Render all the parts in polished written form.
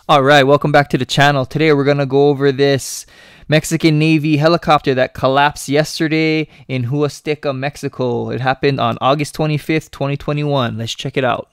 Alright, welcome back to the channel. Today we're going to go over this Mexican Navy helicopter that collapsed yesterday in Huasteca, Mexico. It happened on August 25th, 2021. Let's check it out.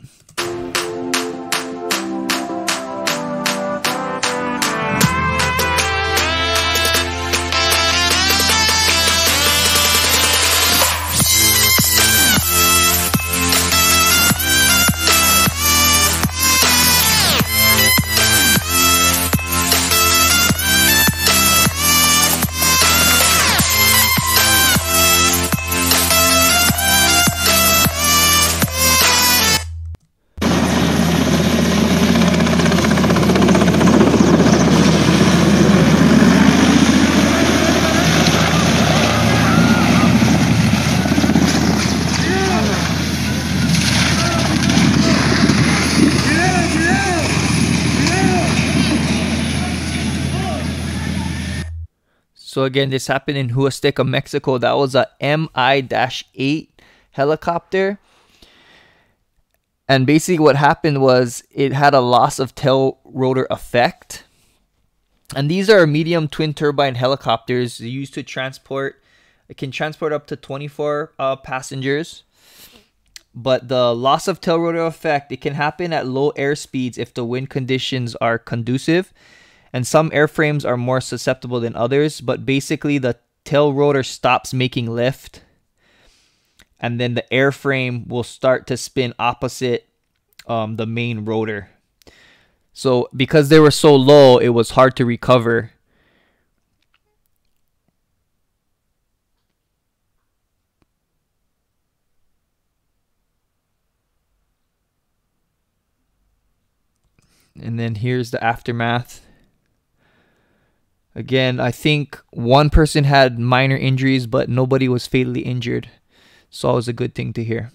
So again, this happened in Huasteca, Mexico. That was a Mi-8 helicopter. And basically what happened was it had a loss of tail rotor effect. And these are medium twin turbine helicopters used to transport. It can transport up to 24 passengers. But the loss of tail rotor effect, it can happen at low air speeds if the wind conditions are conducive. And some airframes are more susceptible than others, but basically the tail rotor stops making lift, and then the airframe will start to spin opposite the main rotor. So because they were so low, it was hard to recover. And then here's the aftermath. Again, I think one person had minor injuries, but nobody was fatally injured. So it was a good thing to hear.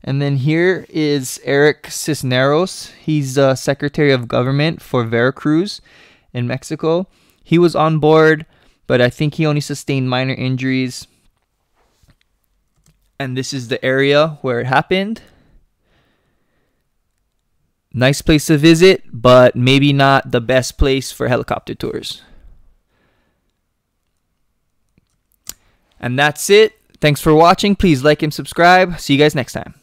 And then here is Eric Cisneros. He's the Secretary of Government for Veracruz in Mexico. He was on board, but I think he only sustained minor injuries. And this is the area where it happened. Nice place to visit, but maybe not the best place for helicopter tours. And that's it. Thanks for watching. Please like and subscribe. See you guys next time.